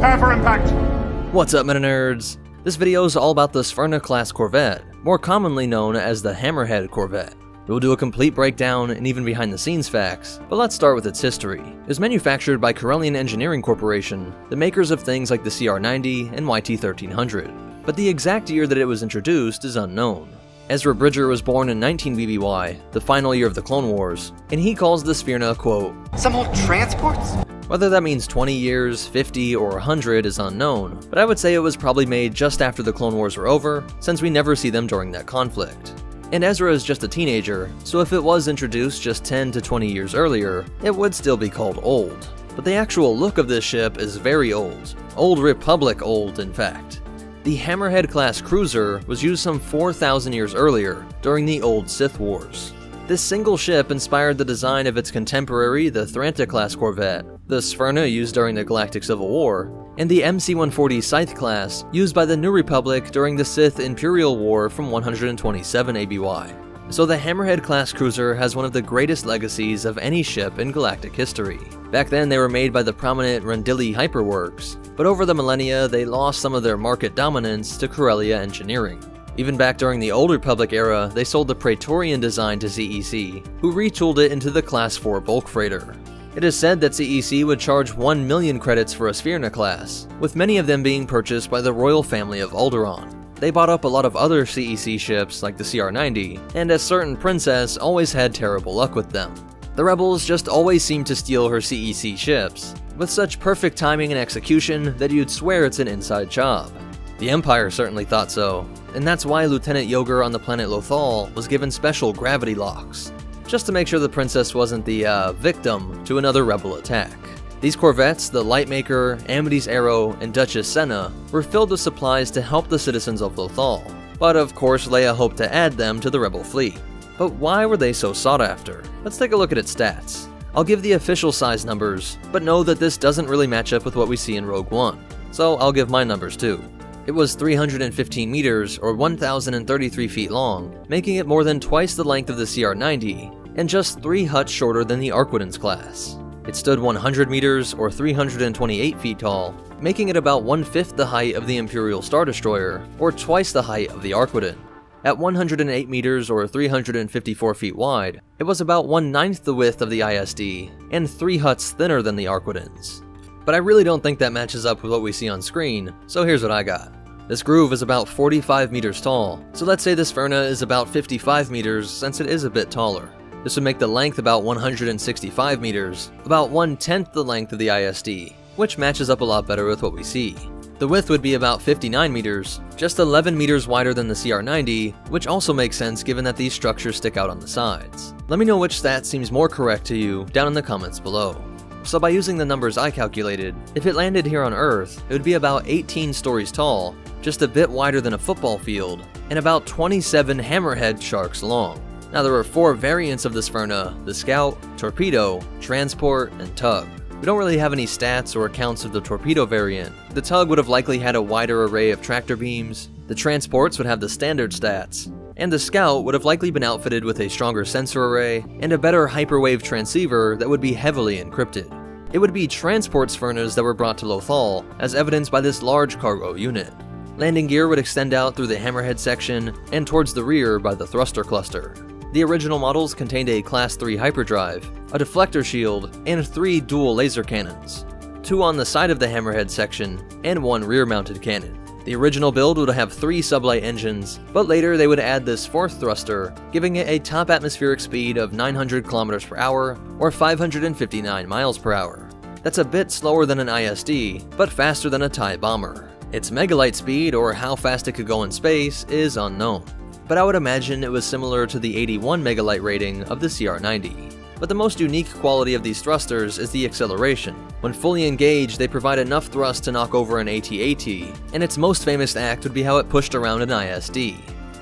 Prepare for impact! What's up, MetaNerdz? This video is all about the Sphyrna-class Corvette, more commonly known as the Hammerhead Corvette. We'll do a complete breakdown and even behind-the-scenes facts, but let's start with its history. It was manufactured by Karelian Engineering Corporation, the makers of things like the CR90 and YT1300, but the exact year that it was introduced is unknown. Ezra Bridger was born in 19 BBY, the final year of the Clone Wars, and he calls the Sphyrna, quote, "Some old transports?" Whether that means 20 years, 50, or 100 is unknown, but I would say it was probably made just after the Clone Wars were over, since we never see them during that conflict. And Ezra is just a teenager, so if it was introduced just 10 to 20 years earlier, it would still be called old. But the actual look of this ship is very old. Old Republic old, in fact. The Hammerhead-class cruiser was used some 4,000 years earlier, during the Old Sith Wars. This single ship inspired the design of its contemporary, the Sphyrna-class Corvette, the Sphyrna used during the Galactic Civil War, and the MC-140 Scythe class used by the New Republic during the Sith Imperial War from 127 ABY. So the Hammerhead-class cruiser has one of the greatest legacies of any ship in galactic history. Back then they were made by the prominent Rendili Hyperworks, but over the millennia they lost some of their market dominance to Corellia Engineering. Even back during the Old Republic era, they sold the Praetorian design to CEC, who retooled it into the Class 4 bulk freighter. It is said that CEC would charge 1 million credits for a Sphyrna class, with many of them being purchased by the royal family of Alderaan. They bought up a lot of other CEC ships like the CR90, and a certain princess always had terrible luck with them. The rebels just always seem to steal her CEC ships, with such perfect timing and execution that you'd swear it's an inside job. The Empire certainly thought so, and that's why Lieutenant Yoger on the planet Lothal was given special gravity locks, just to make sure the princess wasn't the victim to another rebel attack. These corvettes, the Lightmaker, Amity's Arrow, and Duchess Senna, were filled with supplies to help the citizens of Lothal, but of course Leia hoped to add them to the rebel fleet. But why were they so sought after? Let's take a look at its stats. I'll give the official size numbers, but know that this doesn't really match up with what we see in Rogue One, so I'll give my numbers too. It was 315 meters, or 1,033 feet long, making it more than twice the length of the CR90, and just 3 huts shorter than the Arquitens class. It stood 100 meters, or 328 feet tall, making it about 1/5 the height of the Imperial Star Destroyer, or twice the height of the Arquiten. At 108 meters, or 354 feet wide, it was about 1/9 the width of the ISD, and 3 huts thinner than the Arquitens. But I really don't think that matches up with what we see on screen, so here's what I got. This groove is about 45 meters tall, so let's say this Sphyrna is about 55 meters since it is a bit taller. This would make the length about 165 meters, about 1/10 the length of the ISD, which matches up a lot better with what we see. The width would be about 59 meters, just 11 meters wider than the CR90, which also makes sense given that these structures stick out on the sides. Let me know which stat seems more correct to you down in the comments below. So by using the numbers I calculated, if it landed here on Earth, it would be about 18 stories tall, just a bit wider than a football field, and about 27 hammerhead sharks long. Now there are 4 variants of the Sphyrna: the Scout, Torpedo, Transport, and Tug. We don't really have any stats or accounts of the Torpedo variant. The Tug would have likely had a wider array of tractor beams, the Transports would have the standard stats, and the Scout would have likely been outfitted with a stronger sensor array and a better hyperwave transceiver that would be heavily encrypted. It would be transport Sphyrnas that were brought to Lothal, as evidenced by this large cargo unit. Landing gear would extend out through the hammerhead section and towards the rear by the thruster cluster. The original models contained a Class 3 hyperdrive, a deflector shield, and 3 dual laser cannons, 2 on the side of the hammerhead section, and 1 rear-mounted cannon. The original build would have 3 sublight engines, but later they would add this 4th thruster, giving it a top atmospheric speed of 900 km per hour, or 559 miles per hour. That's a bit slower than an ISD, but faster than a TIE bomber. Its megalight speed, or how fast it could go in space, is unknown, but I would imagine it was similar to the 81 megalight rating of the CR90. But the most unique quality of these thrusters is the acceleration. When fully engaged, they provide enough thrust to knock over an AT-AT, and its most famous act would be how it pushed around an ISD.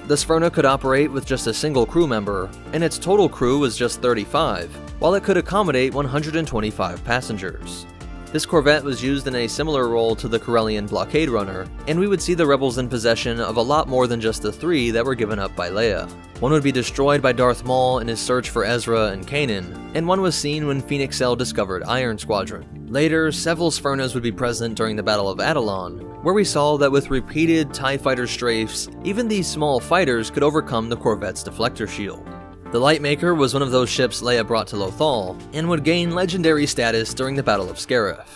The Sphyrna could operate with just a single crew member, and its total crew was just 35, while it could accommodate 125 passengers. This corvette was used in a similar role to the Corellian blockade runner, and we would see the rebels in possession of a lot more than just the 3 that were given up by Leia. One would be destroyed by Darth Maul in his search for Ezra and Kanan, and one was seen when Phoenix Cell discovered Iron Squadron. Later, several Sphyrnas would be present during the Battle of Atollon, where we saw that with repeated TIE fighter strafes, even these small fighters could overcome the corvette's deflector shield. The Lightmaker was one of those ships Leia brought to Lothal, and would gain legendary status during the Battle of Scarif.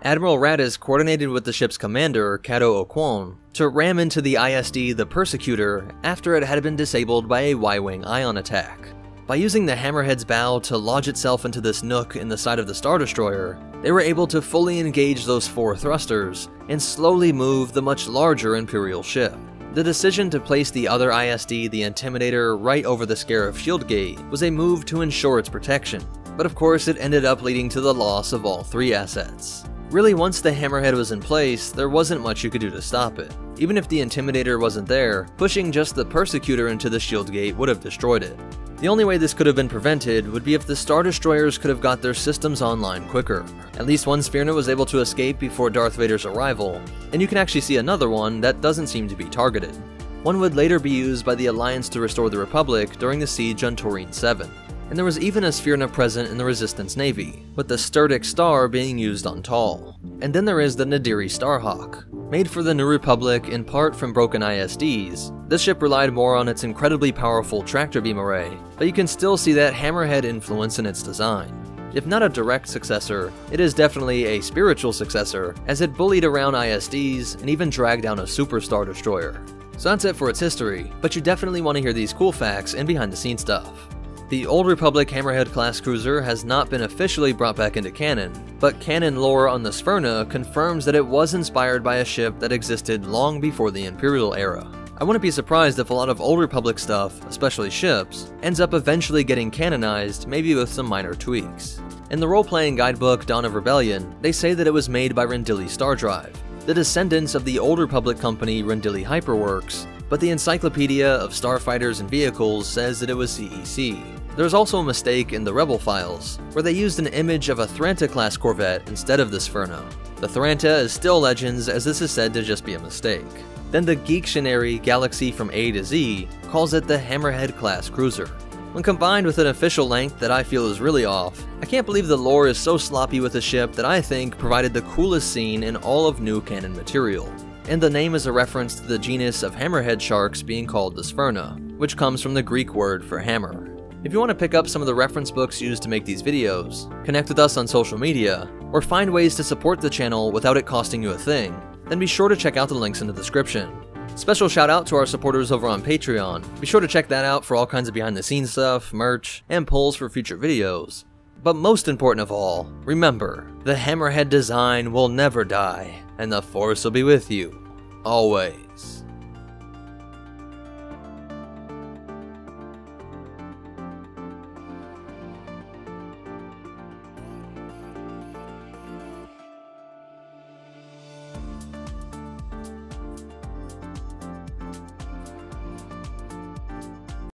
Admiral Raddus coordinated with the ship's commander, Cato Oquon, to ram into the ISD the Persecutor after it had been disabled by a Y-wing ion attack. By using the Hammerhead's bow to lodge itself into this nook in the side of the Star Destroyer, they were able to fully engage those 4 thrusters and slowly move the much larger Imperial ship. The decision to place the other ISD, the Intimidator, right over the Scarif shield gate was a move to ensure its protection, but of course it ended up leading to the loss of all 3 assets. Really, once the Hammerhead was in place, there wasn't much you could do to stop it. Even if the Intimidator wasn't there, pushing just the Persecutor into the shield gate would have destroyed it. The only way this could have been prevented would be if the Star Destroyers could have got their systems online quicker. At least one Sphyrna was able to escape before Darth Vader's arrival, and you can actually see another one that doesn't seem to be targeted. One would later be used by the Alliance to restore the Republic during the siege on Taurine 7. And there was even a Sphyrna present in the Resistance Navy, with the Sturdic Star being used on Tal. And then there is the Nadiri Starhawk. Made for the New Republic in part from broken ISDs, this ship relied more on its incredibly powerful tractor beam array, but you can still see that Hammerhead influence in its design. If not a direct successor, it is definitely a spiritual successor, as it bullied around ISDs and even dragged down a Super Star Destroyer. So that's it for its history, but you definitely want to hear these cool facts and behind the scenes stuff. The Old Republic Hammerhead-class cruiser has not been officially brought back into canon, but canon lore on the Sphyrna confirms that it was inspired by a ship that existed long before the Imperial era. I wouldn't be surprised if a lot of Old Republic stuff, especially ships, ends up eventually getting canonized, maybe with some minor tweaks. In the role-playing guidebook Dawn of Rebellion, they say that it was made by Rendili Stardrive, the descendants of the Old Republic company Rendili Hyperworks, but the Encyclopedia of Starfighters and Vehicles says that it was CEC. There's also a mistake in the Rebel files, where they used an image of a Sphyrna-class Corvette instead of the Sphyrna. The Sphyrna is still Legends, as this is said to just be a mistake. Then the Geektionary Galaxy from A to Z calls it the Hammerhead-class cruiser. When combined with an official length that I feel is really off, I can't believe the lore is so sloppy with a ship that I think provided the coolest scene in all of new canon material. And the name is a reference to the genus of hammerhead sharks being called the Sphyrna, which comes from the Greek word for hammer. If you want to pick up some of the reference books used to make these videos, connect with us on social media, or find ways to support the channel without it costing you a thing, then be sure to check out the links in the description. Special shout out to our supporters over on Patreon. Be sure to check that out for all kinds of behind the scenes stuff, merch, and polls for future videos. But most important of all, remember, the hammerhead design will never die, and the Force will be with you, always.